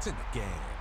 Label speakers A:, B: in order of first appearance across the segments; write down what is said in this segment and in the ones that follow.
A: points in the game.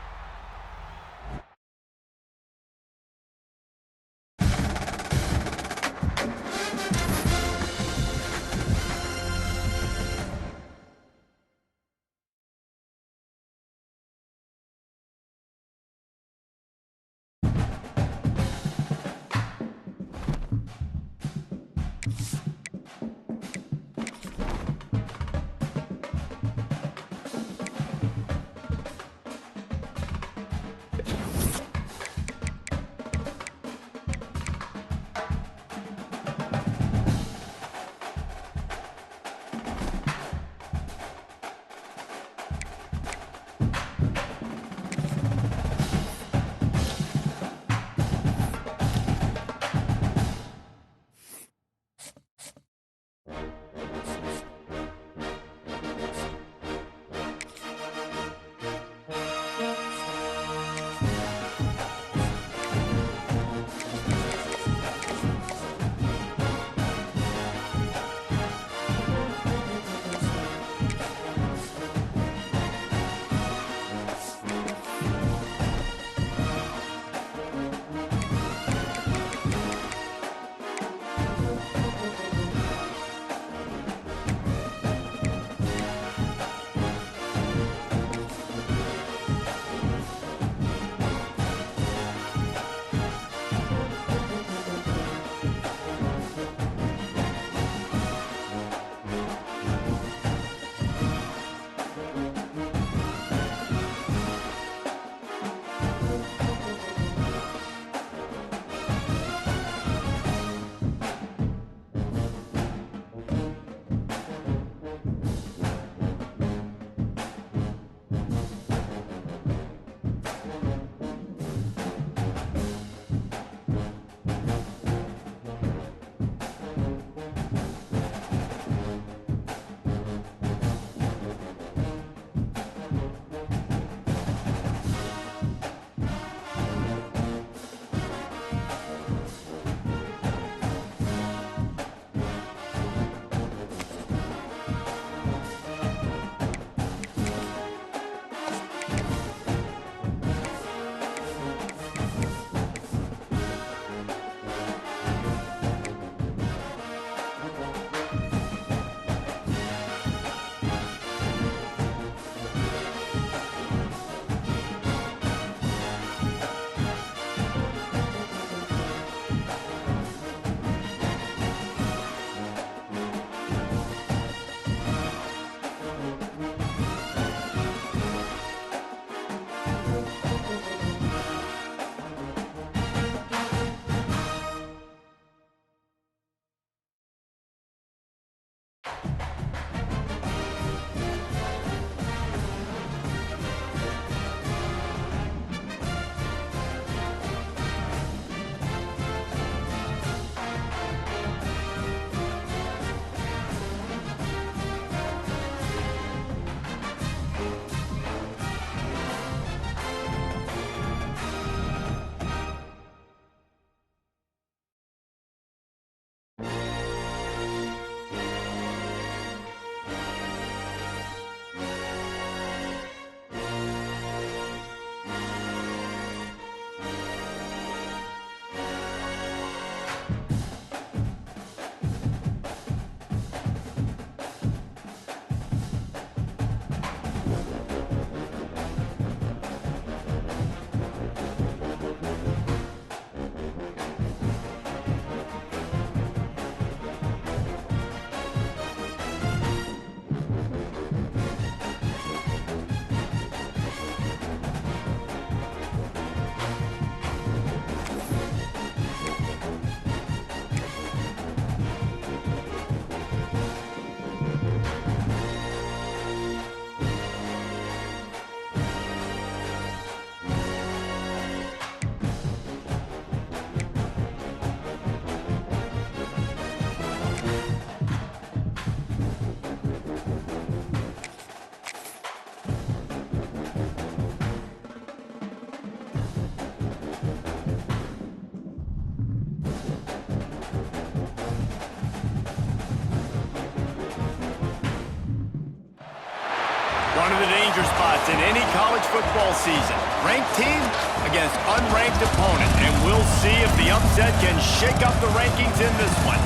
A: one of the danger spots in any college football season. Ranked team against unranked opponent, and we'll see if the upset can shake up the rankings in this one.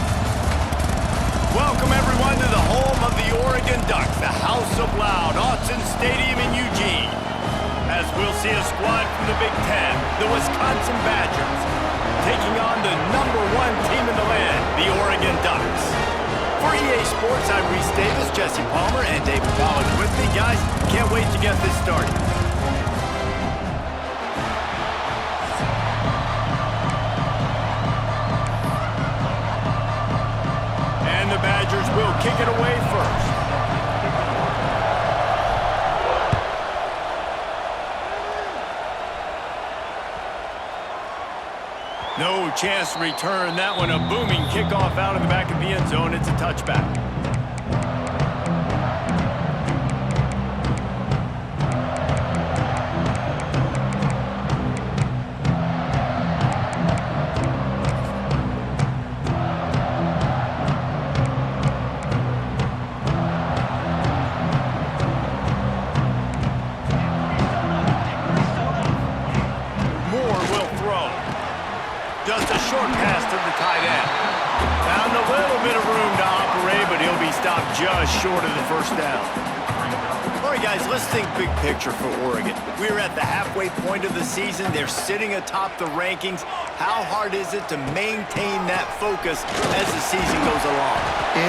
A: Welcome, everyone, to the home of the Oregon Ducks, the House of Loud, Autzen Stadium in Eugene. As we'll see a squad from the Big Ten, the Wisconsin Badgers, taking on the #1 team in the land, the Oregon Ducks. For EA Sports, I'm Reese Davis, Jesse Palmer, and David Pollard with me. Guys, can't wait to get this started. And the Badgers will kick it away first. No chance to return that one. A booming kickoff out of the back of the end zone. It's a touchback. Just a short pass to the tight end. Found a little bit of room to operate, but he'll be stopped just short of the first down. All right, guys, let's think big picture for Oregon. We're at the halfway point of the season. They're sitting atop the rankings. How hard is it to maintain that focus as the season goes along?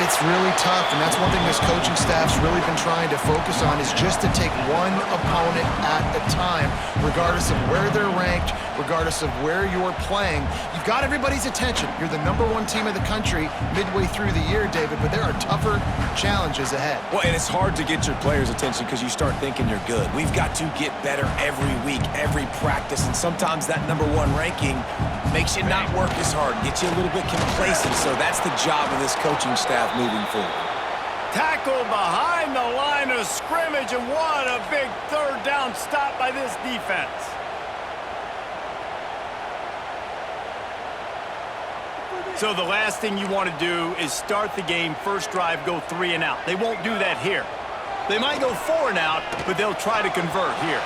B: It's really tough, and that's one thing this coaching staff's really been trying to focus on is just to take one opponent at a time, regardless of where they're ranked, regardless of where you're playing. You've got everybody's attention. You're the #1 team in the country midway through the year, David, but there are tougher challenges ahead.
C: Well, and it's hard to get your players' attention because you start thinking you're good. We've got to get better every week, every practice, and sometimes that #1 ranking makes you not work as hard, gets you a little bit complacent, so that's the job of this coaching staff moving forward.
A: Tackle behind the line of scrimmage, and what a big third down stop by this defense. So the last thing you want to do is start the game, first drive, go 3 and out. They won't do that here. They might go 4 and out, but they'll try to convert here.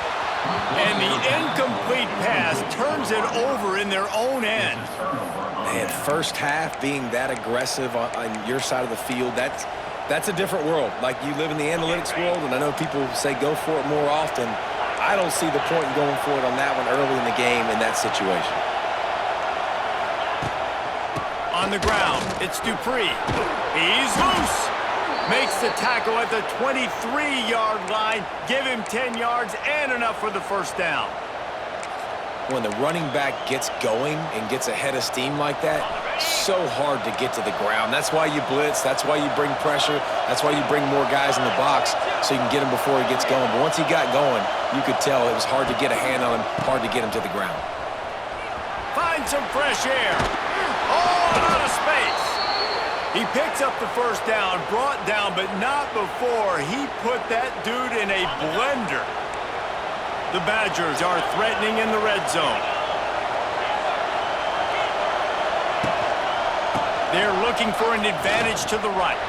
A: And the incomplete pass turns it over in their own end.
C: Man, first half being that aggressive on your side of the field, that's a different world. Like, you live in the analytics world, and I know people say go for it more often. I don't see the point in going for it on that one early in the game in that situation.
A: On the ground, it's Dupree. He's loose. Makes the tackle at the 23-yard line. Give him 10 yards and enough for the first down.
C: When the running back gets going and gets ahead of steam like that, so hard to get to the ground. That's why you blitz. That's why you bring pressure. That's why you bring more guys in the box so you can get him before he gets going. But once he got going, you could tell it was hard to get a hand on him, hard to get him to the ground.
A: Find some fresh air. Oh, out of space. He picks up the first down, brought down, but not before he put that dude in a blender. The Badgers are threatening in the red zone. They're looking for an advantage to the right.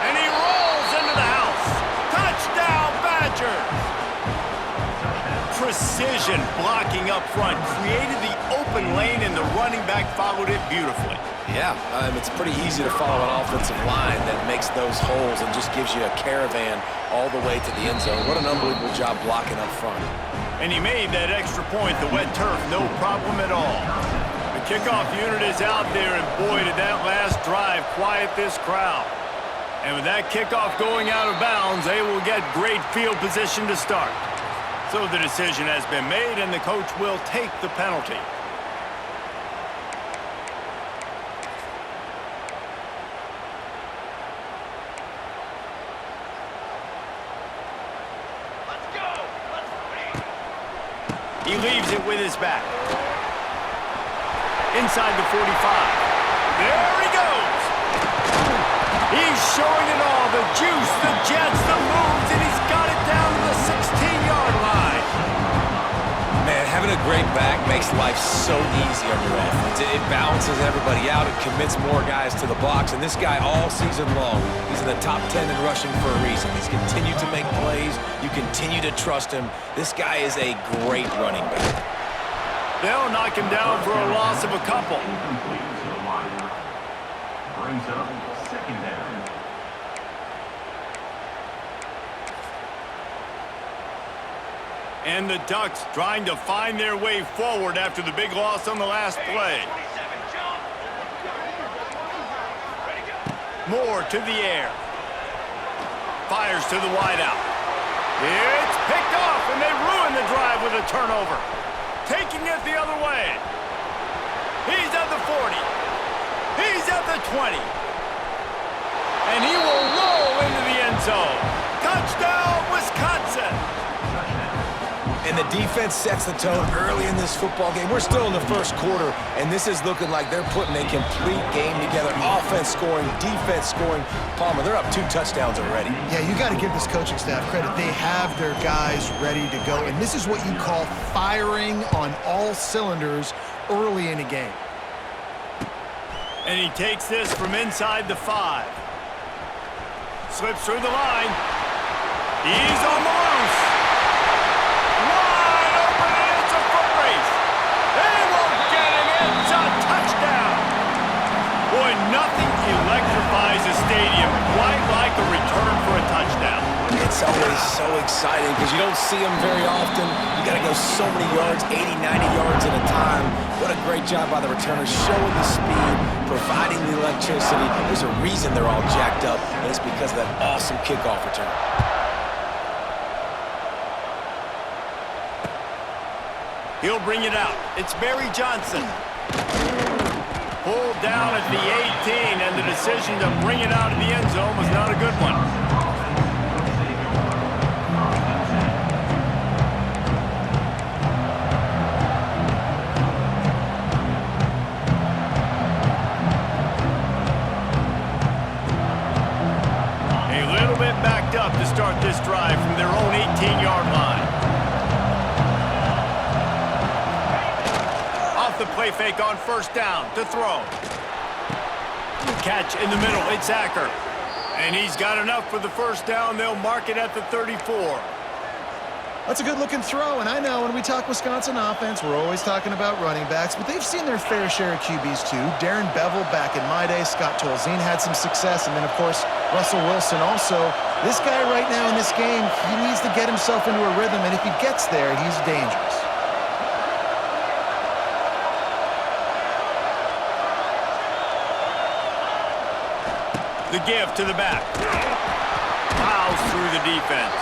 A: And he rolls into the house. Touchdown, Badgers! Precision blocking up front created the open lane, and the running back followed it beautifully.
C: Yeah, it's pretty easy to follow an offensive line that makes those holes and just gives you a caravan all the way to the end zone. What an unbelievable job blocking up front.
A: And he made that extra point, the wet turf, no problem at all. The kickoff unit is out there, and boy, did that last drive quiet this crowd. And with that kickoff going out of bounds, they will get great field position to start. So the decision has been made, and the coach will take the penalty. He leaves it with his back. Inside the 45. There he goes. He's showing it all. The juice, the jets, the moves, and he's got it down to the 16-yard line.
C: Man, having a great back makes life life so easy on your offense. It balances everybody out. It commits more guys to the box. And this guy all season long, he's in the top 10 in rushing for a reason. He's continued to make plays. You continue to trust him. This guy is a great running back.
A: They'll knock him down for a loss of a couple.
D: Brings up second down.
A: And the Ducks trying to find their way forward after the big loss on the last play. Moore to the air. Fires to the wideout. It's picked off, and they ruin the drive with a turnover. Taking it the other way. He's at the 40. He's at the 20. And he will roll into the end zone. Touchdown, Wisconsin.
C: And the defense sets the tone early in this football game. We're still in the first quarter, and this is looking like they're putting a complete game together. Offense scoring, defense scoring. Palmer, they're up 2 touchdowns already.
B: Yeah, you got to give this coaching staff credit. They have their guys ready to go, and this is what you call firing on all cylinders early in a game.
A: And he takes this from inside the 5. Slips through the line. He's on the loose. Wide open, and it's a foot race. They won't get him. It's a touchdown. Boy, nothing electrifies a stadium quite like a return for a touchdown.
C: It's always so exciting because you don't see them very often. You got to go so many yards, 80, 90 yards at a time. What a great job by the returners, showing the speed, providing the electricity. There's a reason they're all jacked up, and it's because of that awesome kickoff return.
A: He'll bring it out. It's Barry Johnson. Pulled down at the 18, and the decision to bring it out of the end zone was not a good one. A little bit backed up to start this drive from their own 18-yard line. The play fake on first down to throw. Catch in the middle. It's Acker. And he's got enough for the first down. They'll mark it at the 34.
B: That's a good-looking throw, and I know when we talk Wisconsin offense, we're always talking about running backs, but they've seen their fair share of QBs too. Darren Bevel back in my day, Scott Tolzien had some success, and then, of course, Russell Wilson also. This guy right now in this game, he needs to get himself into a rhythm, and if he gets there, he's dangerous.
A: The give to the back. Plows through the defense.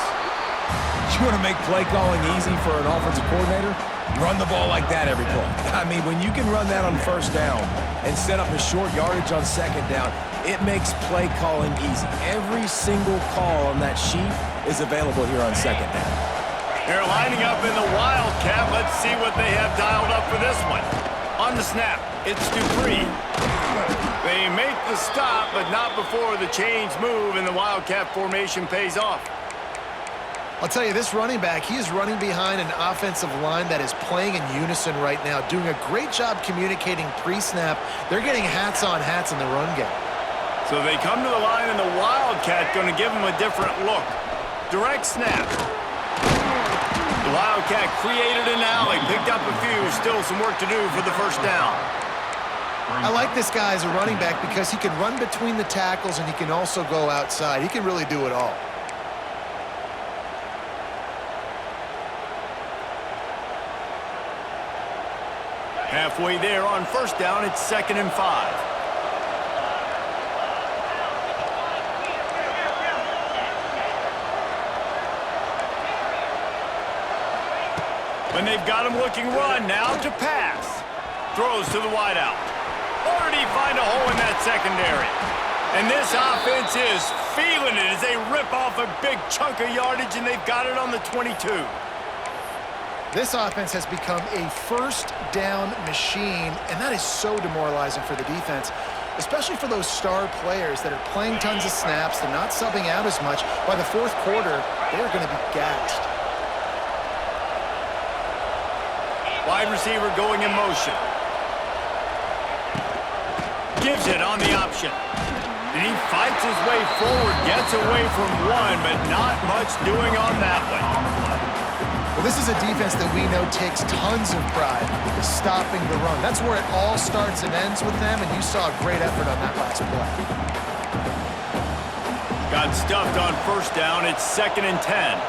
C: You want to make play calling easy for an offensive coordinator? Run the ball like that every play. I mean, when you can run that on first down and set up a short yardage on second down, it makes play calling easy. Every single call on that sheet is available here on second down.
A: They're lining up in the Wildcat. Let's see what they have dialed up for this one. On the snap, it's Dupree. They make the stop, but not before the chains move and the Wildcat formation pays off.
B: I'll tell you, this running back, he is running behind an offensive line that is playing in unison right now, doing a great job communicating pre-snap. They're getting hats on hats in the run game.
A: So they come to the line, and the Wildcat going to give them a different look. Direct snap. The Wildcat created an alley, picked up a few, still some work to do for the first down.
B: I like this guy as a running back because he can run between the tackles and he can also go outside. He can really do it all.
A: Halfway there on first down, it's 2nd and 5. When they've got him looking run, now to pass. Throws to the wideout. Or did he find a hole in that secondary? And this offense is feeling it as they rip off a big chunk of yardage, and they've got it on the 22.
B: This offense has become a first down machine, and that is so demoralizing for the defense, especially for those star players that are playing tons of snaps. They're not subbing out as much. By the fourth quarter, they're going to be gassed.
A: Wide receiver going in motion. Gives it on the option. And he fights his way forward, gets away from one, but not much doing on that one.
B: Well, this is a defense that we know takes tons of pride stopping the run. That's where it all starts and ends with them, and you saw a great effort on that last play.
A: Got stuffed on first down. It's 2nd and 10.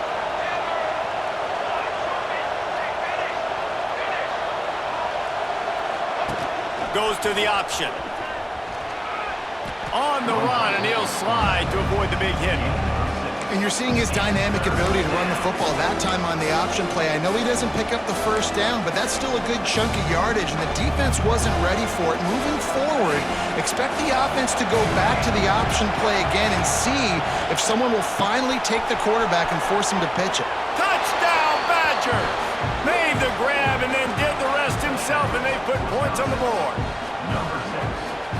A: Goes to the option. On the run, and he'll slide to avoid the big hit.
B: And you're seeing his dynamic ability to run the football that time on the option play. I know he doesn't pick up the first down, but that's still a good chunk of yardage, and the defense wasn't ready for it. Moving forward, expect the offense to go back to the option play again and see if someone will finally take the quarterback and force him to pitch it.
A: Touchdown, Badgers! Made the grab and then did the rest himself, and they put points on the board.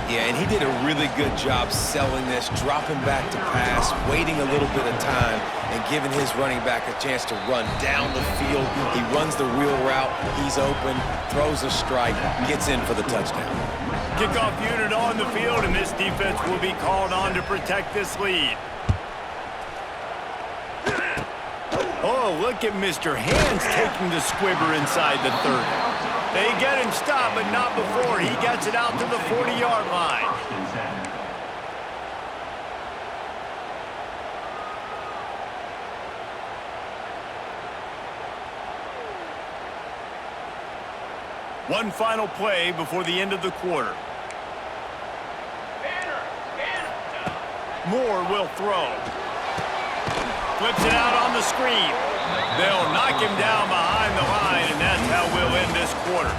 C: Yeah, and he did a really good job selling this, dropping back to pass, waiting a little bit of time, and giving his running back a chance to run down the field. He runs the wheel route, he's open, throws a strike, gets in for the touchdown.
A: Kickoff unit on the field, and this defense will be called on to protect this lead. Oh, look at Mr. Hands taking the squibber inside the 30. They get him stopped, but not before he gets it out to the 40-yard line. One final play before the end of the quarter. Moore will throw. Flips it out on the screen. They'll knock him down behind the line, and that's how we'll end this quarter.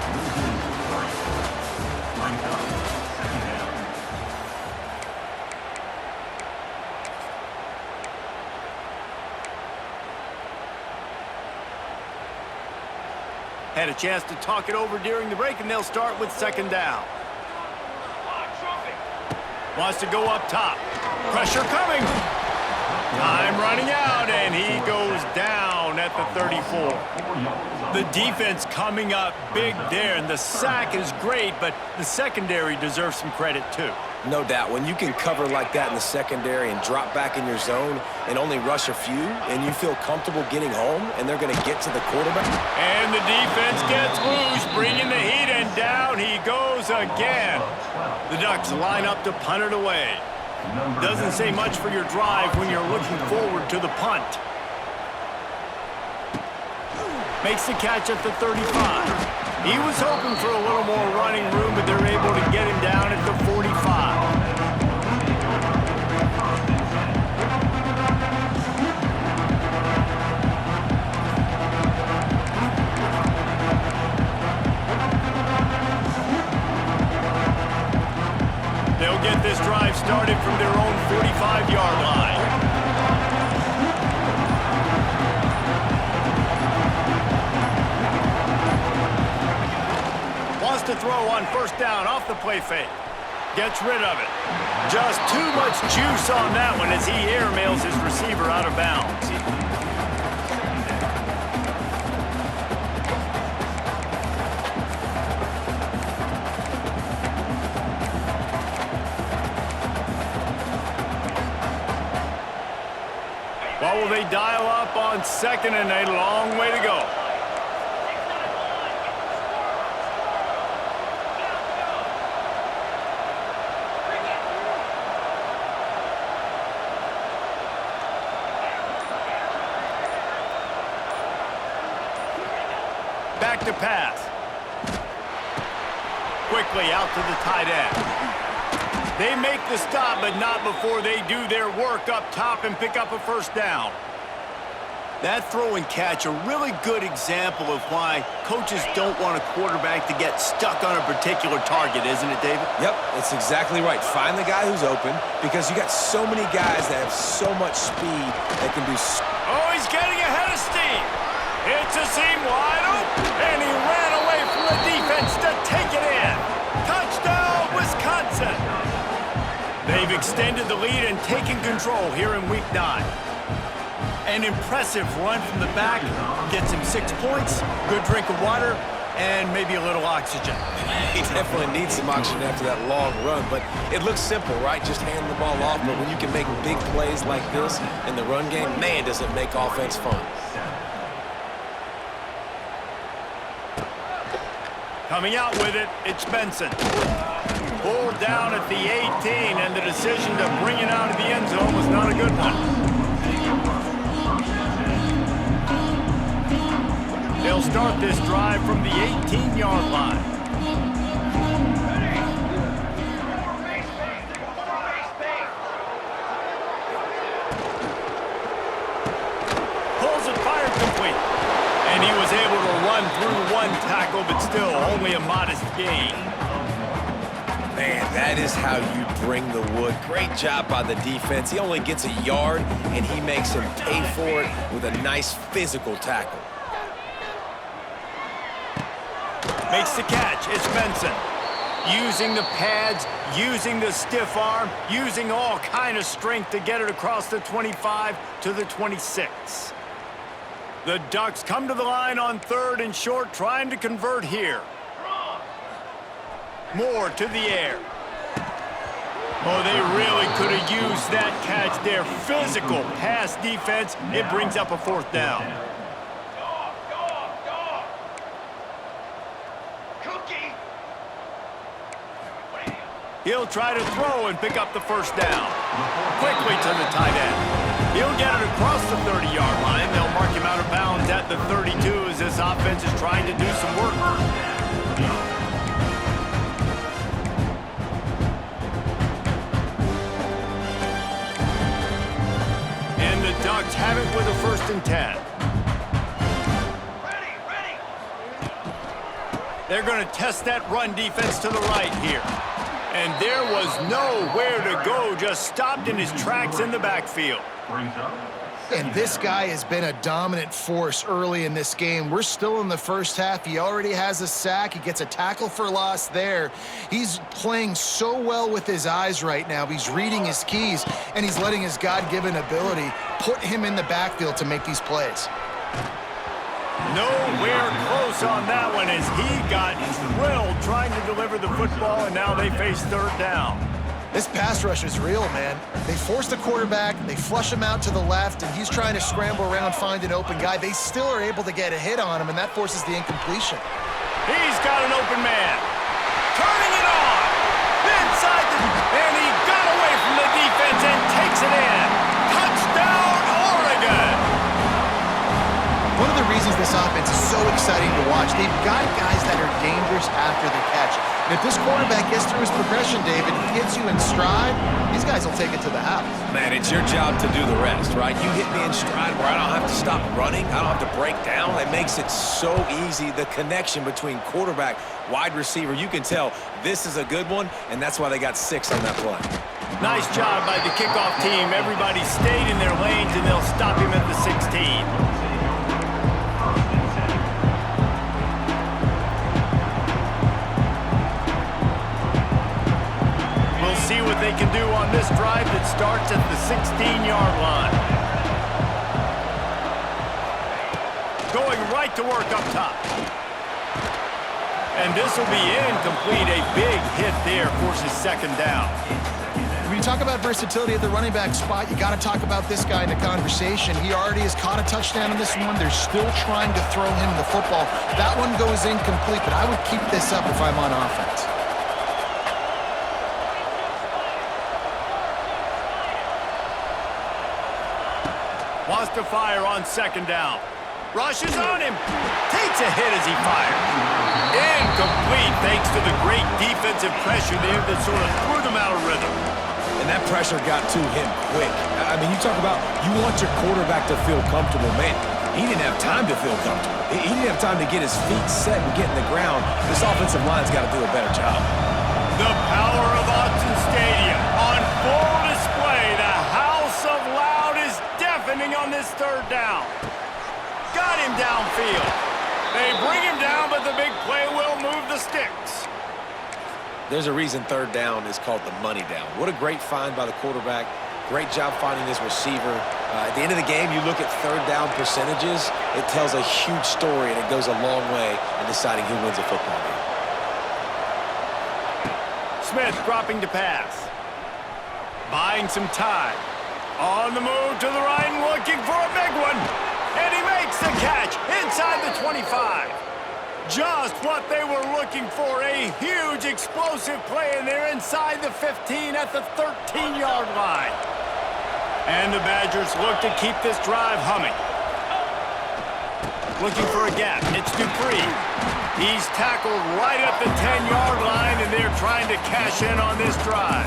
A: Had a chance to talk it over during the break, and they'll start with 2nd down. Wants to go up top. Pressure coming. Time running out, and he goes down at the 34. The defense coming up big there, and the sack is great, but the secondary deserves some credit too.
C: No doubt. When you can cover like that in the secondary and drop back in your zone and only rush a few, and you feel comfortable getting home, and they're going to get to the quarterback.
A: And the defense gets loose, bringing the heat, and down he goes again. The Ducks line up to punt it away. Doesn't say much for your drive when you're looking forward to the punt. Makes the catch at the 35. He was hoping for a little more running room, but they're able to get him down at the 45. They'll get this drive started from their own 45-yard line. Wants to throw on first down off the play fake. Gets rid of it. Just too much juice on that one as he airmails his receiver out of bounds. What will they dial up on 2nd and a long way to go? Back to pass. Quickly out to the tight end. They make the stop, but not before they do their work up top and pick up a first down. That throw and catch, a really good example of why coaches don't want a quarterback to get stuck on a particular target, isn't it, David?
C: Yep, it's exactly right. Find the guy who's open, because you got so many guys that have so much speed that can do.
A: Oh, he's getting ahead of steam. It's a seam wide open, and he ran away from the defense to take it in. Touchdown, Wisconsin. They've extended the lead and taken control here in Week 9. An impressive run from the back, gets him 6 points, good drink of water, and maybe a little oxygen.
C: He definitely needs some oxygen after that long run, but it looks simple, right? Just hand the ball off, but when you can make big plays like this in the run game, man, does it make offense fun.
A: Coming out with it, it's Benson. Pulled down at the 18, and the decision to bring it out of the end zone was not a good one. They'll start this drive from the 18-yard line. Pulls it, fired complete. And he was able to run through one tackle, but still only a modest gain.
C: Man, that is how you bring the wood. Great job by the defense. He only gets a yard, and he makes him pay for it with a nice physical tackle.
A: Makes the catch. It's Benson. Using the pads, using the stiff arm, using all kind of strength to get it across the 25 to the 26. The Ducks come to the line on 3rd and short, trying to convert here. Moore to the air. Oh, they really could have used that catch there. Physical pass defense. It brings up a 4th down. He'll try to throw and pick up the 1st down. Quickly to the tight end. He'll get it across the 30-yard line. They'll mark him out of bounds at the 32 as this offense is trying to do some work. And the Ducks have it with a 1st and 10. They're going to test that run defense to the right here. And there was nowhere to go, just stopped in his tracks in the backfield.
B: And this guy has been a dominant force early in this game. We're still in the first half. He already has a sack. He gets a tackle for loss there. He's playing so well with his eyes right now. He's reading his keys, and he's letting his God-given ability put him in the backfield to make these plays.
A: Nowhere close on that one as he got drilled trying to deliver the football, and now they face 3rd down.
B: This pass rush is real, man. They force the quarterback, they flush him out to the left, and he's trying to scramble around, find an open guy. They still are able to get a hit on him, and that forces the incompletion.
A: He's got an open man. Turning it on. Inside and he got away from the defense and takes it in. Touchdown, Oregon.
B: One of the reasons this offense is so exciting to watch, they've got guys that are dangerous after the catch. And if this quarterback gets through his progression, David, hits you in stride, these guys will take it to the house.
C: Man, it's your job to do the rest, right? You hit me in stride where I don't have to stop running. I don't have to break down. It makes it so easy. The connection between quarterback, wide receiver, you can tell this is a good one, and that's why they got 6 on that play.
A: Nice job by the kickoff team. Everybody stayed in their lanes, and they'll stop him at the 16. See what they can do on this drive that starts at the 16-yard line. Going right to work up top. And this will be incomplete. A big hit there forces 2nd down.
B: When you talk about versatility at the running back spot, you got to talk about this guy in the conversation. He already has caught a touchdown in this one. They're still trying to throw him the football. That one goes incomplete, but I would keep this up if I'm on offense.
A: Wants to fire on 2nd down. Rushes on him. Takes a hit as he fires. Incomplete thanks to the great defensive pressure there that sort of threw them out of rhythm.
C: And that pressure got to him quick. I mean, you talk about you want your quarterback to feel comfortable. Man, he didn't have time to feel comfortable. He didn't have time to get his feet set and get in the ground. This offensive line's got to do a better job.
A: The power of Autzen Stadium on full display. The House of Loud is deafening on this 3rd down. Got him downfield. They bring him down, but the big play will move the sticks.
C: There's a reason 3rd down is called the money down. What a great find by the quarterback. Great job finding this receiver. At the end of the game, you look at third down percentages, it tells a huge story, and it goes a long way in deciding who wins a football game.
A: Smith dropping to pass. Buying some time. On the move to the right and looking for a big one. And he makes the catch inside the 25. Just what they were looking for, a huge explosive play, and they're inside the 15 at the 13-yard line. And the Badgers look to keep this drive humming. Looking for a gap. It's Dupree. He's tackled right at the 10-yard line, and they're trying to cash in on this drive.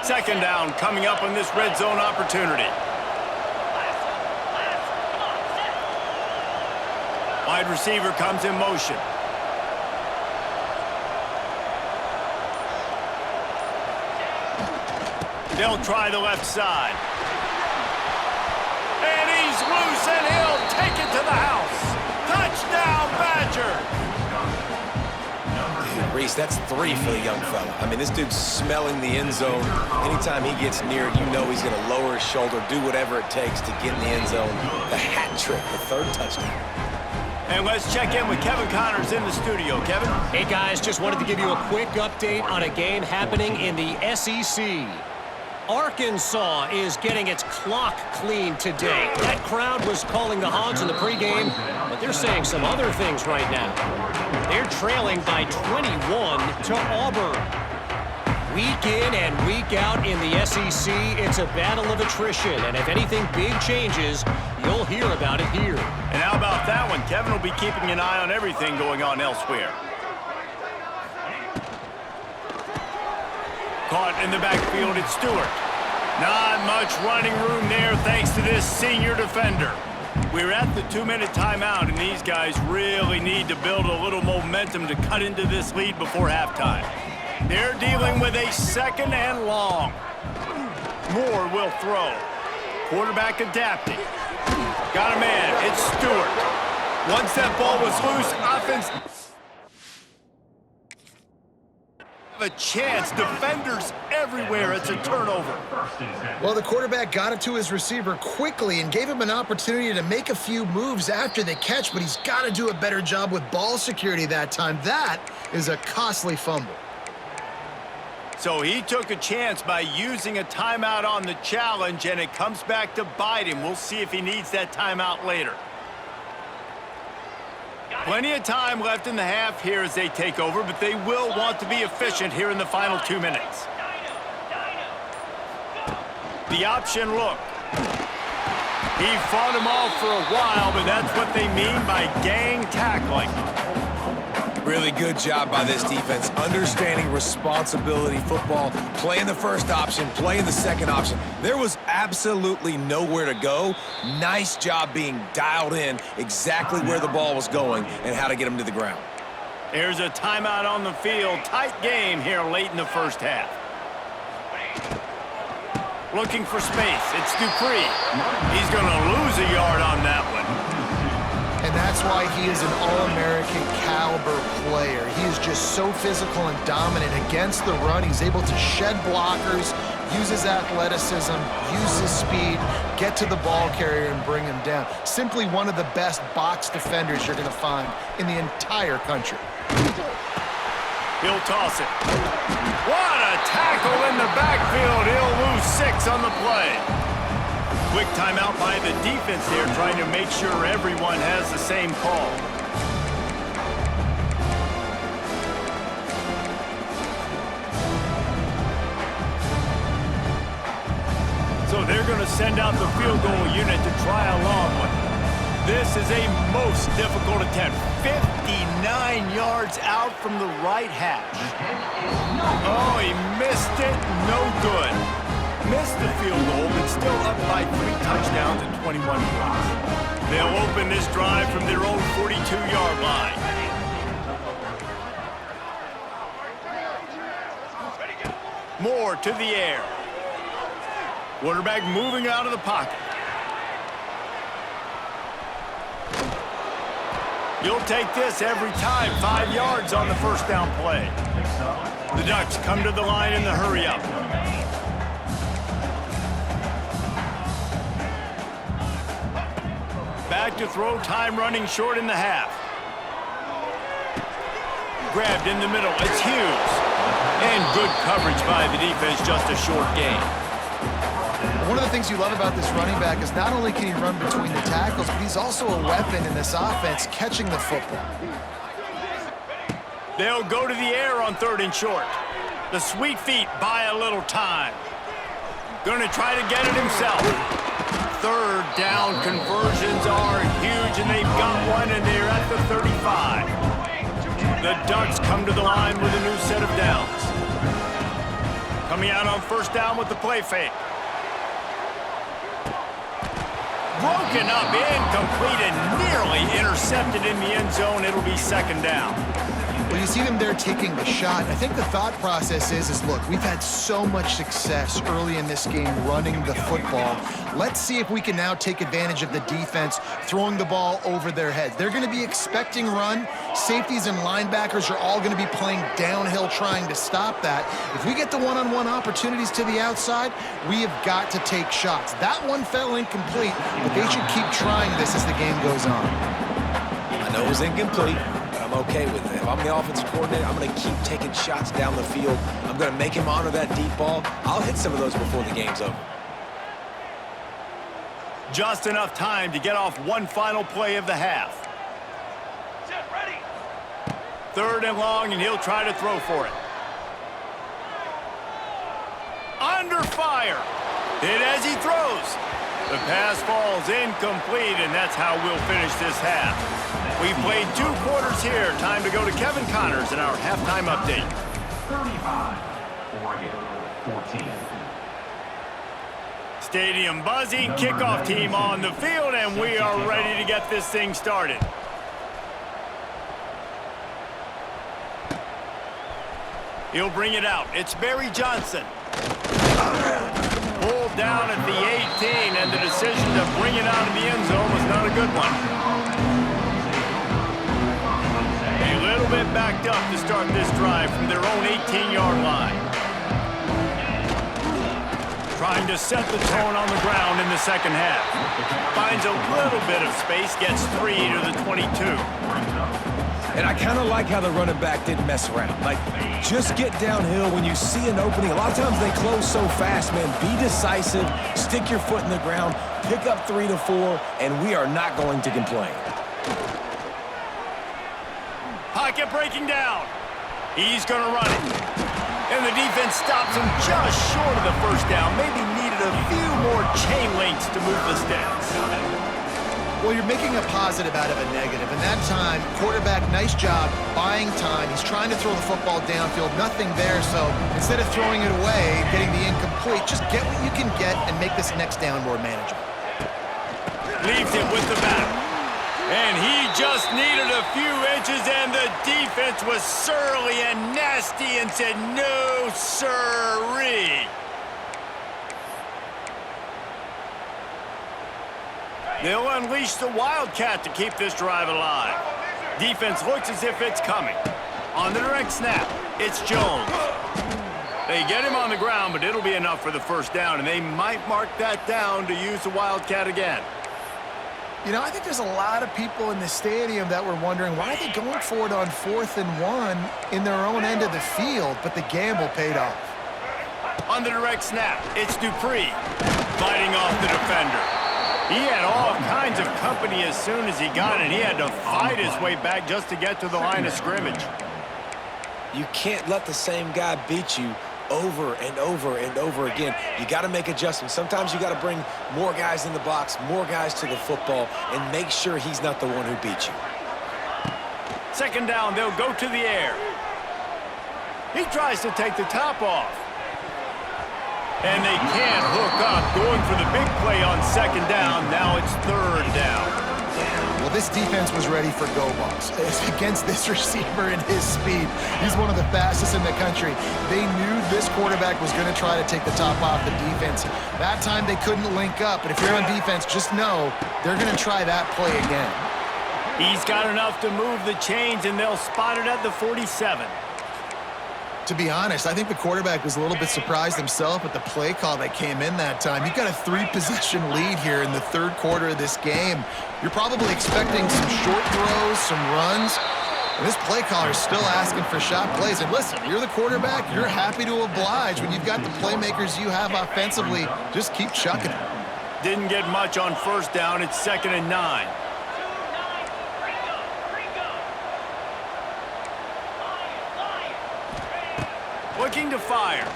A: Second down coming up on this red zone opportunity. Wide receiver comes in motion. They'll try the left side. And he's loose, and he'll take it to the house. Touchdown, Badger!
C: Reese, that's 3 for the young fella. I mean, this dude's smelling the end zone. Anytime he gets near it, you know he's going to lower his shoulder, do whatever it takes to get in the end zone. The hat trick, the 3rd touchdown.
A: And let's check in with Kevin Connors in the studio. Kevin?
E: Hey, guys, just wanted to give you a quick update on a game happening in the SEC. Arkansas is getting its clock cleaned today. That crowd was calling the Hogs in the pregame, but they're saying some other things right now. They're trailing by 21 to Auburn. Week in and week out in the SEC, it's a battle of attrition, and if anything big changes, you'll hear about it here.
A: And how about that one? Kevin will be keeping an eye on everything going on elsewhere. Caught in the backfield, it's Stewart. Not much running room there thanks to this senior defender. We're at the 2-minute timeout, and these guys really need to build a little momentum to cut into this lead before halftime. They're dealing with a 2nd and long. Moore will throw. Quarterback adapting. Got a man. It's Stewart. Once that ball was loose, offense have a chance. Defenders everywhere. It's a turnover.
B: Well, the quarterback got it to his receiver quickly and gave him an opportunity to make a few moves after the catch, but he's got to do a better job with ball security that time. That is a costly fumble.
A: So he took a chance by using a timeout on the challenge, and it comes back to bite him. We'll see if he needs that timeout later. Plenty of time left in the half here as they take over, but they will want to be efficient here in the final 2 minutes. The option look. He fought him off for a while, but that's what they mean by gang tackling.
C: Really good job by this defense, understanding responsibility football, playing the first option, playing the second option. There was absolutely nowhere to go. Nice job being dialed in exactly where the ball was going and how to get him to the ground.
A: There's a timeout on the field. Tight game here late in the first half. Looking for space. It's Dupree. He's going to lose a yard on that one.
B: And that's why he is an All-American caliber player. He is just so physical and dominant against the run. He's able to shed blockers, use his athleticism, use his speed, get to the ball carrier and bring him down. Simply one of the best box defenders you're going to find in the entire country.
A: He'll toss it. What a tackle in the backfield. He'll lose 6 on the play. Quick timeout by the defense there, trying to make sure everyone has the same call. So they're going to send out the field goal unit to try a long one. This is a most difficult attempt. 59 yards out from the right hash. Oh, he missed it. No good. Missed the field goal, but still up by 3 touchdowns and 21 points. They'll open this drive from their own 42-yard line. Moore to the air. Quarterback moving out of the pocket. You'll take this every time. 5 yards on the first down play. The Ducks come to the line in the hurry-up. Back to throw, time running short in the half. Grabbed in the middle, it's Hughes. And good coverage by the defense, just a short gain.
B: One of the things you love about this running back is not only can he run between the tackles, but he's also a weapon in this offense, catching the football.
A: They'll go to the air on 3rd and short. The sweet feet buy a little time. Going to try to get it himself. 3rd down conversions are huge, and they've got one, and they're at the 35. The Ducks come to the line with a new set of downs. Coming out on 1st down with the play fake. Broken up, incomplete, and nearly intercepted in the end zone. It'll be 2nd down.
B: Well, you see them there taking the shot. I think the thought process is look, we've had so much success early in this game running the football. Let's see if we can now take advantage of the defense throwing the ball over their heads. They're going to be expecting run. Safeties and linebackers are all going to be playing downhill trying to stop that. If we get the one-on-one opportunities to the outside, we have got to take shots. That one fell incomplete, but they should keep trying this as the game goes on.
C: I know it was incomplete, but I'm okay with it. If I'm the offensive coordinator, I'm going to keep taking shots down the field. I'm going to make him honor that deep ball. I'll hit some of those before the game's over.
A: Just enough time to get off one final play of the half. 3rd and long, and he'll try to throw for it. Under fire. Hit as he throws. The pass falls incomplete, and that's how we'll finish this half. We've played 2 quarters here. Time to go to Kevin Connors in our halftime update.
D: 35, Oregon, 14.
A: Stadium buzzing, kickoff team on the field, and we are ready to get this thing started. He'll bring it out. It's Barry Johnson. Pulled down at the 18, and the decision to bring it out of the end zone was not a good one. A little bit backed up to start this drive from their own 18-yard line. Trying to set the tone on the ground in the second half. Finds a little bit of space, gets 3 to the 22.
C: And I kind of like how the running back didn't mess around. Like, just get downhill when you see an opening. A lot of times they close so fast, man. Be decisive, stick your foot in the ground, pick up 3 to 4, and we are not going to complain.
A: Pocket breaking down. He's going to run it. And the defense stops him just short of the 1st down. Maybe needed a few more chain links to move the sticks.
B: Well, you're making a positive out of a negative. And that time, quarterback, nice job buying time. He's trying to throw the football downfield. Nothing there, so instead of throwing it away, getting the incomplete, just get what you can get and make this next down more manageable.
A: Leaves it with the back. And he just needed a few inches, and the defense was surly and nasty and said, no, sirree. They'll unleash the Wildcat to keep this drive alive. Defense looks as if it's coming. On the direct snap, it's Jones. They get him on the ground, but it'll be enough for the 1st down, and they might mark that down to use the Wildcat again.
B: You know, I think there's a lot of people in the stadium that were wondering why are they going for it on 4th and 1 in their own end of the field, but the gamble paid off.
A: On the direct snap, it's Dupree fighting off the defender. He had all kinds of company as soon as he got it. He had to fight his way back just to get to the line of scrimmage.
C: You can't let the same guy beat you over and over and over again. You got to make adjustments. Sometimes you got to bring more guys in the box, more guys to the football, and make sure he's not the one who beat you.
A: 2nd down, they'll go to the air. He tries to take the top off. And they can't hook up. Going for the big play on 2nd down. Now it's 3rd down.
B: Well, this defense was ready for go balls. It's against this receiver and his speed. He's one of the fastest in the country. They knew this quarterback was going to try to take the top off the defense. That time they couldn't link up, and if you're on defense, just know they're going to try that play again.
A: He's got enough to move the chains, and they'll spot it at the 47.
B: To be honest, I think the quarterback was a little bit surprised himself at the play call that came in that time. You've got a 3-possession lead here in the third quarter of this game. You're probably expecting some short throws, some runs. And this play caller is still asking for shot plays. And listen, you're the quarterback. You're happy to oblige. When you've got the playmakers you have offensively, just keep chucking it.
A: Didn't get much on first down. It's 2nd and 9. Looking to fire.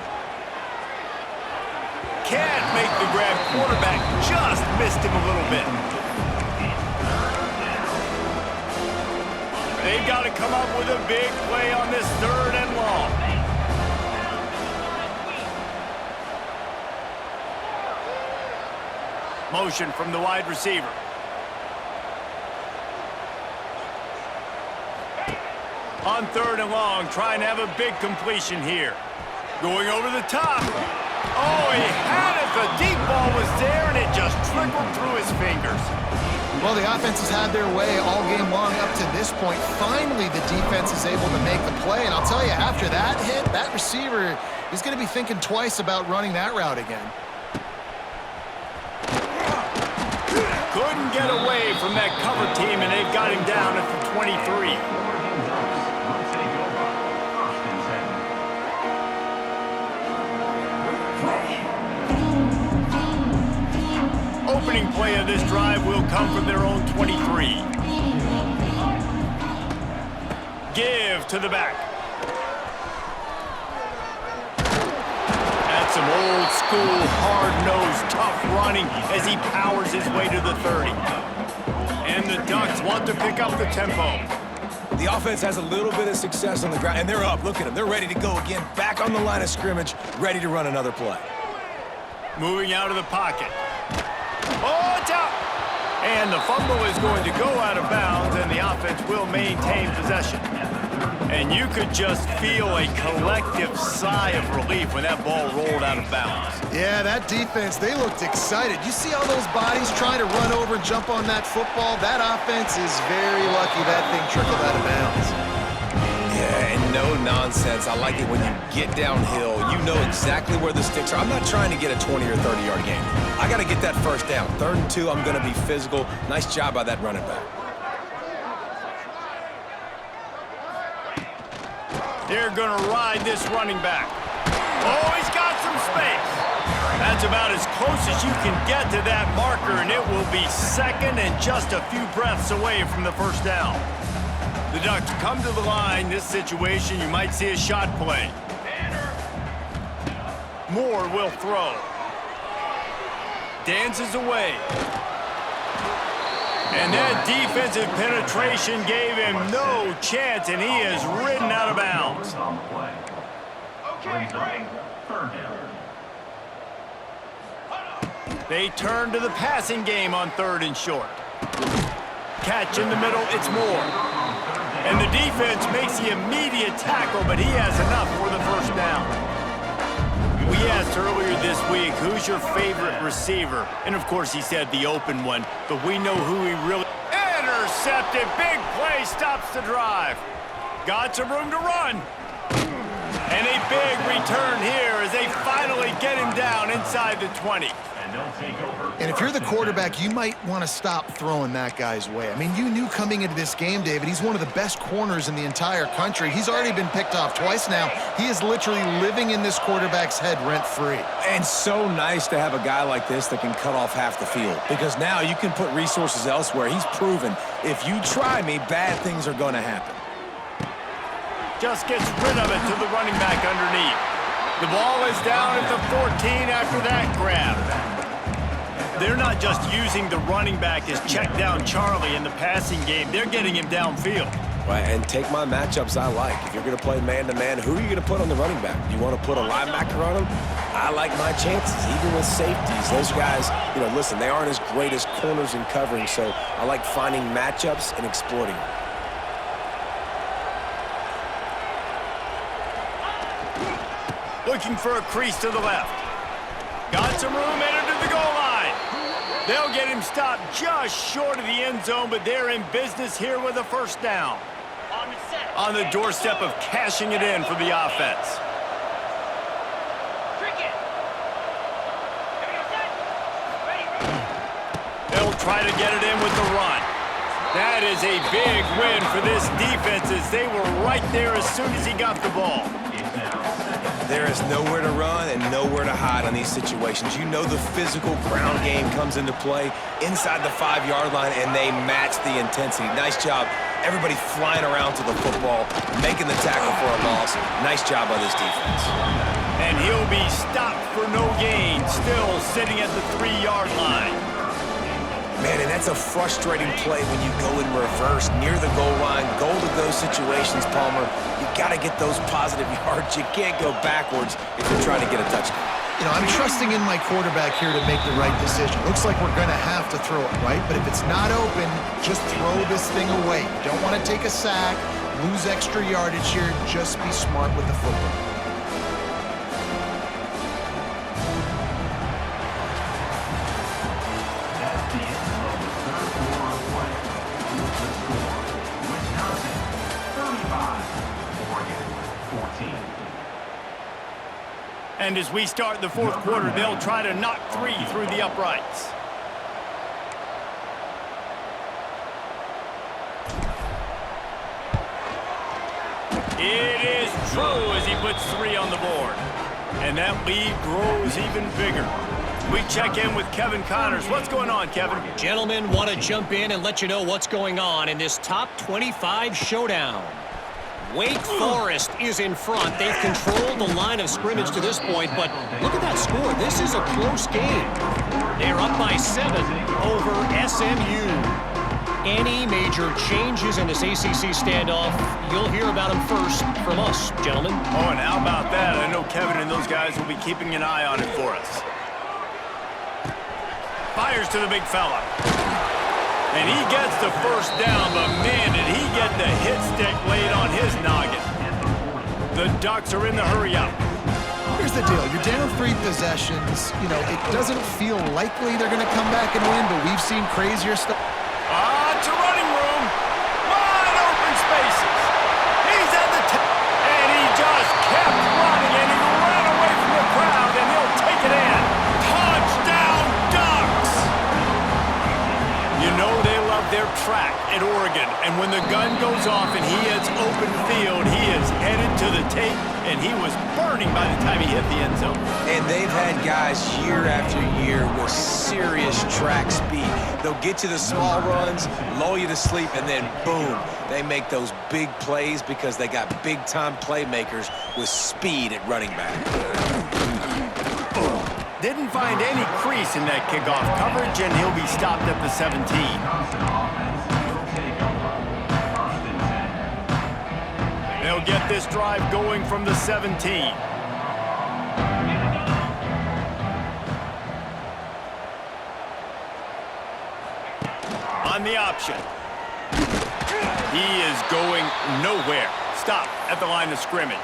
A: Can't make the grab. Quarterback just missed him a little bit. They've got to come up with a big play on this 3rd and long. Motion from the wide receiver. On 3rd and long, trying to have a big completion here. Going over the top. Oh, he had it. The deep ball was there, and it just trickled through his fingers.
B: Well, the offense has had their way all game long up to this point. Finally, the defense is able to make the play. And I'll tell you, after that hit, that receiver is going to be thinking twice about running that route again.
A: Couldn't get away from that cover team, and they've got him down at the 23. Opening play of this drive will come from their own 23. Give to the back. That's some old school, hard-nosed, tough running as he powers his way to the 30. And the Ducks want to pick up the tempo.
C: The offense has a little bit of success on the ground, and they're up. Look at them. They're ready to go again. Back on the line of scrimmage, ready to run another play.
A: Moving out of the pocket. Oh, it's out! And the fumble is going to go out of bounds, and the offense will maintain possession. And you could just feel a collective sigh of relief when that ball rolled out of bounds.
B: Yeah, that defense, they looked excited. You see all those bodies trying to run over and jump on that football? That offense is very lucky that thing trickled out of bounds.
C: Yeah, and no nonsense. I like it when you get downhill. You know exactly where the sticks are. I'm not trying to get a 20 or 30-yard gain. I got to get that first down. 3rd and 2, I'm going to be physical. Nice job by that running back.
A: They're going to ride this running back. Oh, he's got some space. That's about as close as you can get to that marker, and it will be 2nd and just a few breaths away from the first down. The Ducks come to the line. This situation, you might see a shot play. Moore will throw. Dances away. And that defensive penetration gave him no chance, and he is ridden out of bounds. They turn to the passing game on 3rd and short. Catch in the middle, it's Moore. And the defense makes the immediate tackle, but he has enough for the first down. We asked earlier this week, who's your favorite receiver? And of course he said the open one, but we know who he really... Intercepted, big play, stops the drive. Got some room to run. And a big return here as they finally get him down inside the 20.
B: And if you're the quarterback, you might want to stop throwing that guy's way. I mean, you knew coming into this game, David, he's one of the best corners in the entire country. He's already been picked off twice now. He is literally living in this quarterback's head rent-free.
C: And so nice to have a guy like this that can cut off half the field, because now you can put resources elsewhere. He's proven if you try me, bad things are going to happen.
A: Just gets rid of it to the running back underneath. The ball is down at the 14 after that grab. They're not just using the running back as check down Charlie in the passing game. They're getting him downfield.
C: Right, and take my matchups I like. If you're going to play man-to-man, who are you going to put on the running back? You want to put a linebacker on him? I like my chances, even with safeties. Those guys, listen, they aren't as great as corners in covering, so I like finding matchups and exploiting them.
A: Looking for a crease to the left. Got some room, headed to the goal line. They'll get him stopped just short of the end zone, but they're in business here with a first down. On the doorstep of cashing it in for the offense. They'll try to get it in with the run. That is a big win for this defense as they were right there as soon as he got the ball.
C: There is nowhere to run and nowhere to hide on these situations. You know the physical ground game comes into play inside the 5-yard line, and they match the intensity. Nice job. Everybody flying around to the football, making the tackle for a loss. Nice job by this defense.
A: And he'll be stopped for no gain, still sitting at the 3-yard line.
C: Man, and that's a frustrating play when you go in reverse near the goal line, goal-to-go situations, Palmer. You got to get those positive yards. You can't go backwards if you're trying to get a touchdown.
B: I'm trusting in my quarterback here to make the right decision. Looks like we're going to have to throw it, right? But if it's not open, just throw this thing away. You don't want to take a sack, lose extra yardage here. Just be smart with the football.
A: And as we start the fourth quarter, they'll try to knock 3 through the uprights. It is true as he puts 3 on the board. And that lead grows even bigger. We check in with Kevin Connors. What's going on, Kevin?
E: Gentlemen, want to jump in and let you know what's going on in this top 25 showdown. Wake Forest is in front. They've controlled the line of scrimmage to this point, but look at that score. This is a close game. They're up by 7 over SMU. Any major changes in this ACC standoff, you'll hear about them first from us, gentlemen.
A: Oh, and how about that? I know Kevin and those guys will be keeping an eye on it for us. Fires to the big fella. And he gets the first down, but man, did he get the hit stick laid on his noggin. The Ducks are in the hurry-up.
B: Here's the deal. You're down 3 possessions. It doesn't feel likely they're going to come back and win, but we've seen crazier stuff.
A: It's a running room. Wide open spaces. He's at the top. And he just kept running, and he ran away from the crowd, and he'll take it in. Touchdown, Ducks! They love their track at Oregon, and when the gun goes off and he hits open field, he is headed to the tape, and he was burning by the time he hit the end zone.
C: And they've had guys year after year with serious track speed. They'll get you the small runs, lull you to sleep, and then boom, they make those big plays because they got big-time playmakers with speed at running back.
A: Didn't find any crease in that kickoff coverage, and he'll be stopped at the 17. They'll get this drive going from the 17. On the option. He is going nowhere. Stop at the line of scrimmage.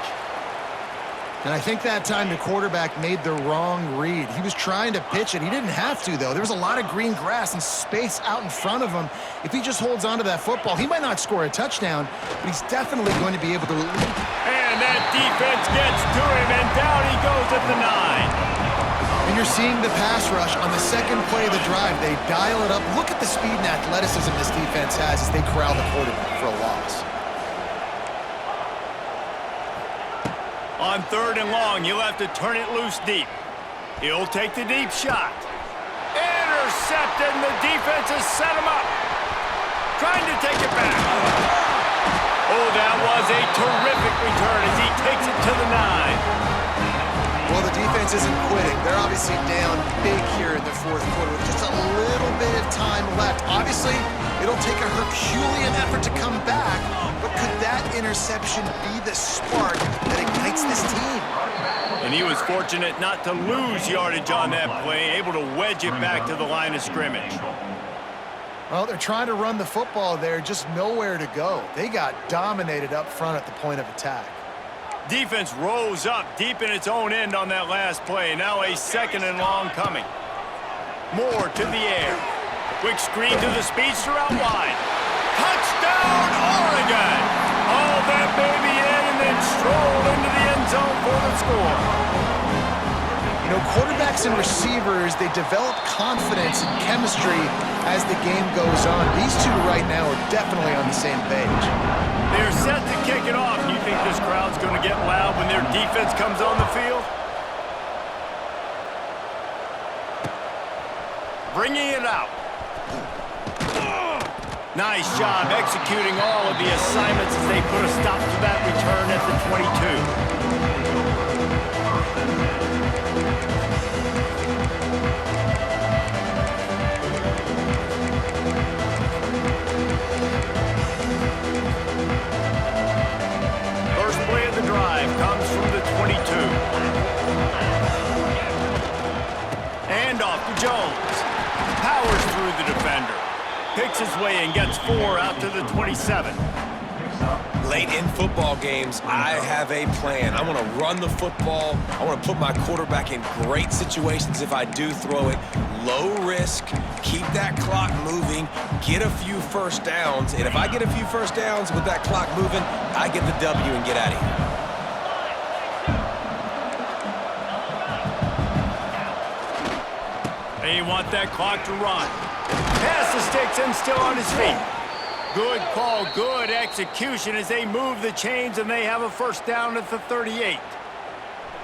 B: And I think that time the quarterback made the wrong read. He was trying to pitch it. He didn't have to, though. There was a lot of green grass and space out in front of him. If he just holds on to that football, he might not score a touchdown, but he's definitely going to be able to.
A: And that defense gets to him, and down he goes at the 9.
B: And you're seeing the pass rush on the second play of the drive. They dial it up. Look at the speed and athleticism this defense has as they corral the quarterback for a loss.
A: On 3rd and long, you'll have to turn it loose deep. He'll take the deep shot. Intercepted, and the defense has set him up. Trying to take it back. Oh, that was a terrific return as he takes it to the 9.
B: Well, the defense isn't quitting. They're obviously down big here in the fourth quarter with just a little bit of time left. Obviously, it'll take a Herculean effort to come back, but could that interception be the spark that ignites this team?
A: And he was fortunate not to lose yardage on that play, able to wedge it back to the line of scrimmage.
B: Well, they're trying to run the football there, just nowhere to go. They got dominated up front at the point of attack.
A: Defense rose up deep in its own end on that last play. Now a 2nd and long coming. Moore to the air. Quick screen to the speedster out wide. Touchdown, Oregon! Hauled that baby in and then strolled into the end zone for the score.
B: You know, quarterbacks and receivers, they develop confidence and chemistry as the game goes on. These two right now are definitely on the same page.
A: They're set to kick it off. You think this crowd's going to get loud when their defense comes on the field? Bringing it out. Nice job executing all of the assignments as they put a stop to that return at the 22. First play of the drive comes from the 22. And off to Jones. Powers through the defender. Picks his way and gets 4 out to the 27.
C: Late in football games, I have a plan. I want to run the football. I want to put my quarterback in great situations if I do throw it. Low risk, keep that clock moving, get a few first downs. And if I get a few first downs with that clock moving, I get the W and get out of here.
A: They want that clock to run. Pass the sticks and still on his feet. Good call, good execution as they move the chains and they have a first down at the 38.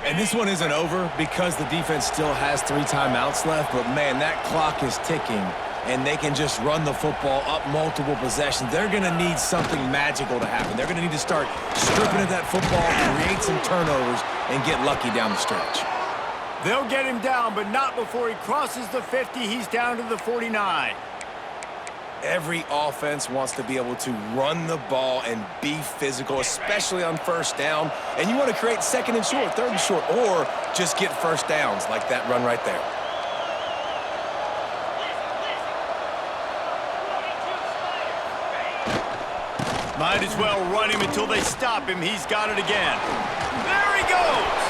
C: And this one isn't over because the defense still has 3 timeouts left, but man, that clock is ticking and they can just run the football up multiple possessions. They're going to need something magical to happen. They're going to need to start stripping at that football, create some turnovers, and get lucky down the stretch.
A: They'll get him down, but not before he crosses the 50. He's down to the 49.
C: Every offense wants to be able to run the ball and be physical, especially on first down. And you want to create 2nd and short, 3rd and short, or just get first downs like that run right there.
A: Might as well run him until they stop him. He's got it again. There he goes.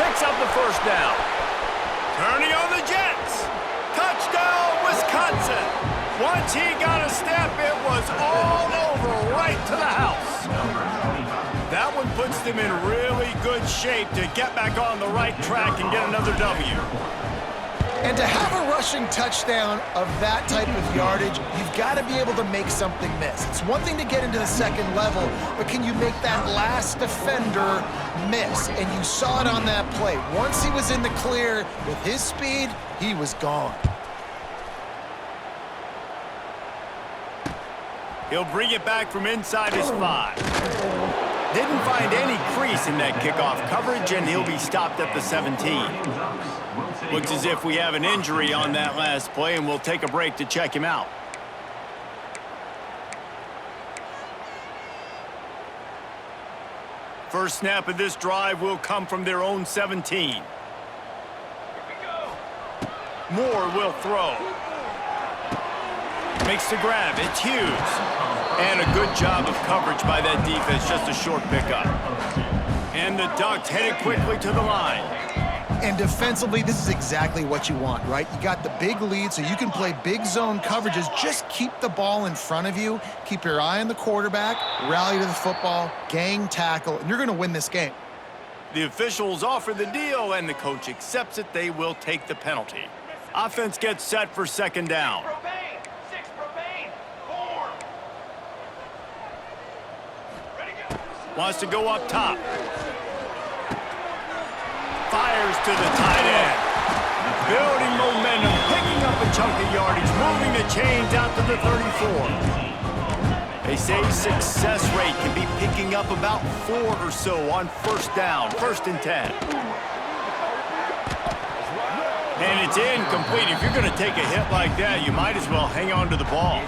A: Picks up the first down. Turning on the Jets. Touchdown, Wisconsin. Once he got a step, it was all over right to the house. That one puts them in really good shape to get back on the right track and get another W.
B: And to have a rushing touchdown of that type of yardage, you've got to be able to make something miss. It's one thing to get into the 2nd level, but can you make that last defender miss? And you saw it on that play. Once he was in the clear with his speed, he was gone.
A: He'll bring it back from inside his 5. Didn't find any crease in that kickoff coverage, and he'll be stopped at the 17. Looks as if we have an injury on that last play, and we'll take a break to check him out. First snap of this drive will come from their own 17. Moore will throw. Makes the grab. It's Hughes. And a good job of coverage by that defense. Just a short pickup. And the Ducks headed quickly to the line.
B: And defensively, this is exactly what you want, right? You got the big lead, so you can play big zone coverages. Just keep the ball in front of you. Keep your eye on the quarterback. Rally to the football. Gang tackle. And you're going to win this game.
A: The officials offer the deal, and the coach accepts it. They will take the penalty. Offense gets set for 2nd down. Wants to go up top. Fires to the tight end. Building momentum, picking up a chunk of yardage, moving the chains out to the 34. They say success rate can be picking up about 4 or so on first down, 1st and 10. And it's incomplete. If you're going to take a hit like that, you might as well hang on to the ball.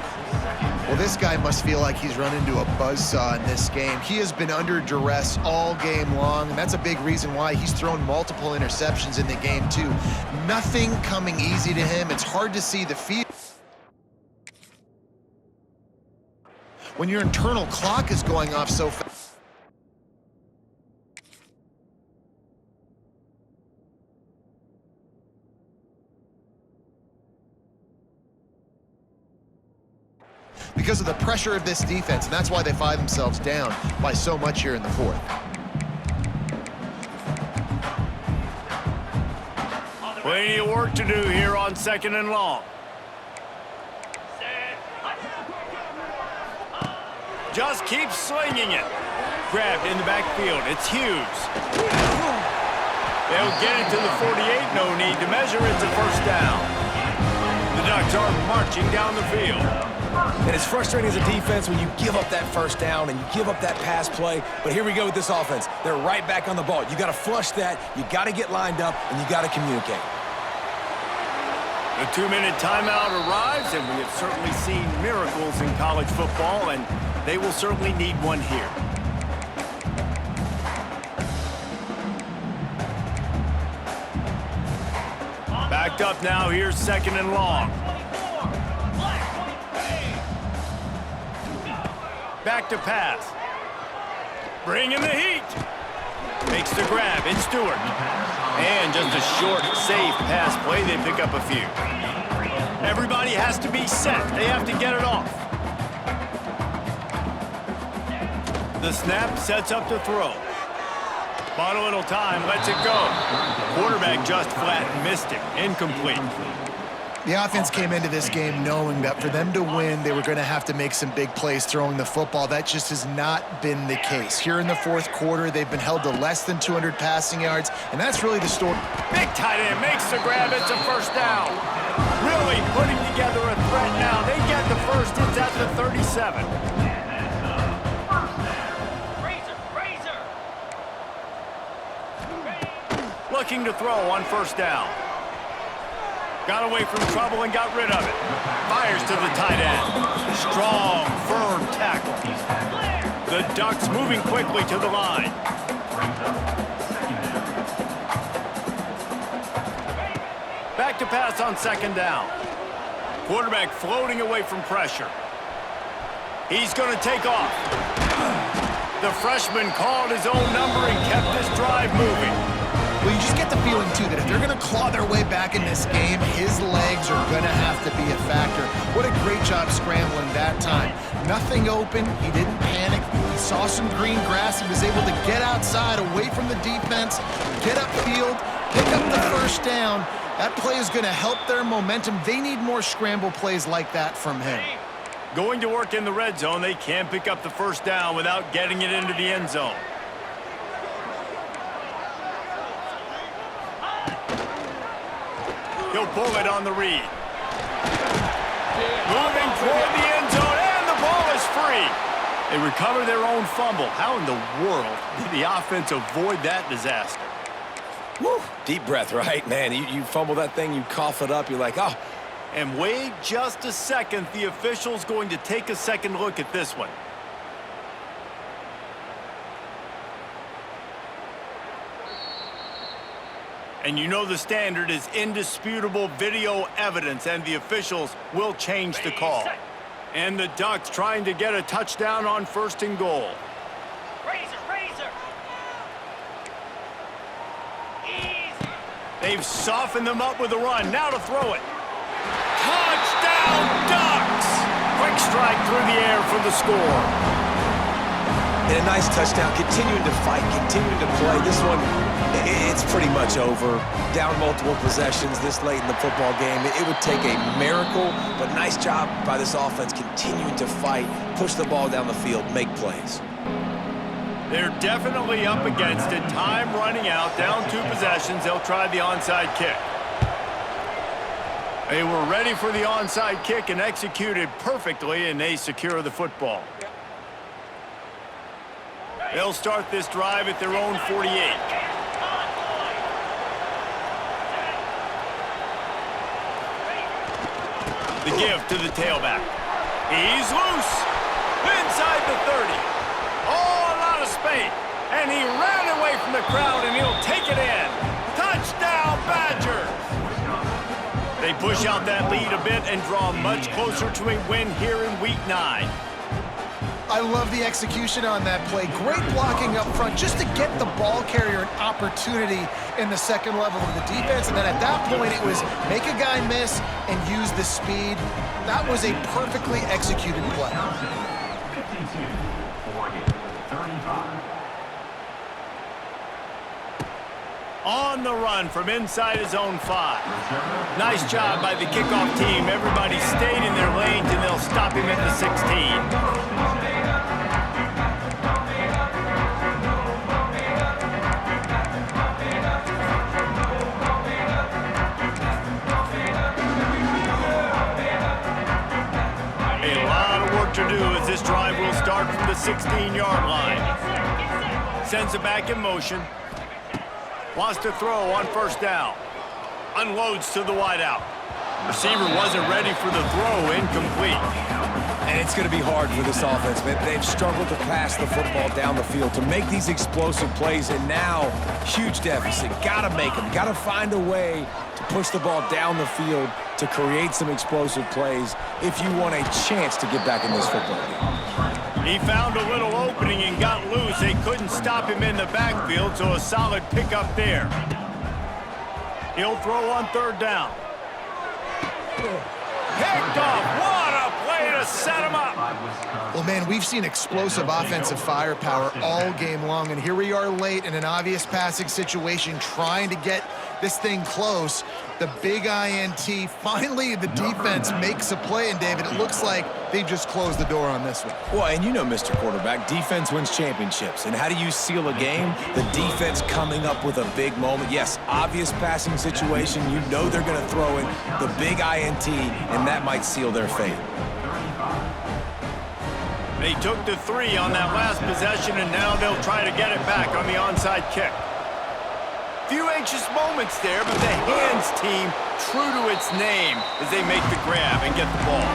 B: Well, this guy must feel like he's run into a buzzsaw in this game. He has been under duress all game long, and that's a big reason why he's thrown multiple interceptions in the game, too. Nothing coming easy to him. It's hard to see the field. When your internal clock is going off so fast. Because of the pressure of this defense, and that's why they find themselves down by so much here in the fourth.
A: Plenty of work to do here on 2nd and long. Just keep slinging it. Grabbed in the backfield. It's Hughes. They'll get it to the 48. No need to measure. It's a first down. The Ducks are marching down the field.
C: And it's frustrating as a defense when you give up that first down and you give up that pass play. But here we go with this offense. They're right back on the ball. You got to flush that. You got to get lined up, and you got to communicate.
A: The 2-minute timeout arrives, and we have certainly seen miracles in college football, and they will certainly need one here. Backed up now. Here's 2nd and long. Back to pass. Bringing the heat. Makes the grab. It's Stewart. And just a short, safe pass play. They pick up a few. Everybody has to be set. They have to get it off. The snap sets up the throw. Bought a little time. Lets it go. Quarterback just flat missed it. Incomplete.
B: The offense came into this game knowing that for them to win, they were going to have to make some big plays throwing the football. That just has not been the case. Here in the fourth quarter, they've been held to less than 200 passing yards, and that's really the story.
A: Big tight end makes the grab. It's a first down. Really putting together a threat now. They get the first. It's at the 37.
F: Frazier.
A: Looking to throw on first down. Got away from trouble and got rid of it. Fires to the tight end. Strong, firm tackle. The Ducks moving quickly to the line. Back to pass on 2nd down. Quarterback floating away from pressure. He's going to take off. The freshman called his own number and kept this drive moving.
B: Well, you just get the feeling, too, that if they're going to claw their way back in this game, his legs are going to have to be a factor. What a great job scrambling that time. Nothing open. He didn't panic. He saw some green grass. He was able to get outside, away from the defense, get upfield, pick up the first down. That play is going to help their momentum. They need more scramble plays like that from him.
A: Going to work in the red zone. They can't pick up the first down without getting it into the end zone. He'll pull it on the read. Moving toward the end zone, and the ball is free. They recover their own fumble. How in the world did the offense avoid that disaster?
C: Woo. Deep breath, right? Man, you fumble that thing, you cough it up, you're like, oh.
A: And wait just a second. The official's going to take a second look at this one. And you know the standard is indisputable video evidence, and the officials will change the call. And the Ducks trying to get a touchdown on 1st and goal.
F: Frazier. Easy.
A: They've softened them up with a run. Now to throw it. Touchdown, Ducks! Quick strike through the air for the score.
C: And a nice touchdown, continuing to fight, continuing to play. This one, it's pretty much over. Down multiple possessions this late in the football game. It would take a miracle, but nice job by this offense continuing to fight, push the ball down the field, make plays.
A: They're definitely up against it. Time running out, down 2 possessions. They'll try the onside kick. They were ready for the onside kick and executed perfectly, and they secure the football. They'll start this drive at their own 48. The give to the tailback. He's loose. Inside the 30. Oh, a lot of space. And he ran away from the crowd, and he'll take it in. Touchdown, Badgers! They push out that lead a bit and draw much closer to a win here in Week 9.
B: I love the execution on that play. Great blocking up front just to get the ball carrier an opportunity in the second level of the defense. And then at that point, it was make a guy miss and use the speed. That was a perfectly executed play.
D: 52, Oregon, 35.
A: On the run from inside his own 5. Nice job by the kickoff team. Everybody stayed in their lanes, and they'll stop him at the 16. A lot of work to do as this drive will start from the 16-yard line. Sends it back in motion. Wants to throw on first down. Unloads to the wideout. Receiver wasn't ready for the throw, incomplete.
C: And it's going to be hard for this offense, man. They've struggled to pass the football down the field, to make these explosive plays, and now, huge deficit. Got to make them. Got to find a way to push the ball down the field to create some explosive plays if you want a chance to get back in this football game.
A: He found a little opening and got loose. They couldn't stop him in the backfield, so a solid pickup there. He'll throw on third down. Picked off. What a play to set him up.
B: Well, man, we've seen explosive offensive firepower all game long, and here we are late in an obvious passing situation trying to get this thing close. The big INT. Finally, the defense makes a play, and David, it looks like they just closed the door on this one.
C: Well, and you know, Mr. Quarterback, defense wins championships. And how do you seal a game? The defense coming up with a big moment. Yes, obvious passing situation. You know they're going to throw it. The big INT, and that might seal their fate.
A: They took the 3 on that last possession, and now they'll try to get it back on the onside kick. Few anxious moments there, but the hands team true to its name as they make the grab and get the ball.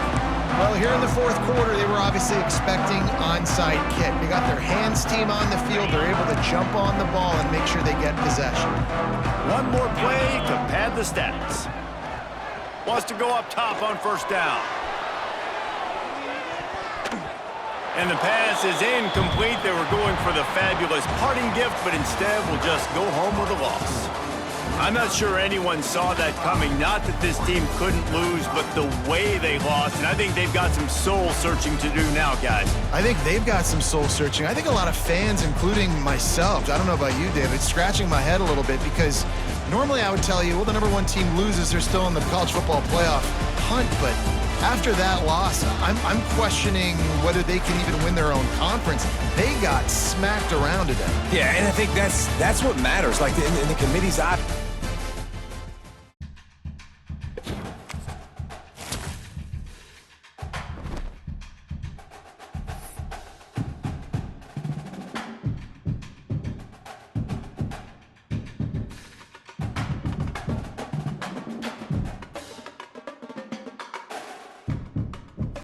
B: Well, here in the fourth quarter, they were obviously expecting onside kick. They got their hands team on the field. They're able to jump on the ball and make sure they get possession.
A: One more play to pad the stats. Wants to go up top on first down. And the pass is incomplete. They were going for the fabulous parting gift, but instead will just go home with a loss. I'm not sure anyone saw that coming. Not that this team couldn't lose, but the way they lost. And I think they've got some soul-searching to do now, guys.
B: I think they've got some soul-searching. I think a lot of fans, including myself, I don't know about you, David, scratching my head a little bit because normally I would tell you, well, the number 1 team loses. They're still in the college football playoff hunt, but after that loss, I'm questioning whether they can even win their own conference. They got smacked around today.
C: Yeah, and I think that's what matters. Like in the committee's eye,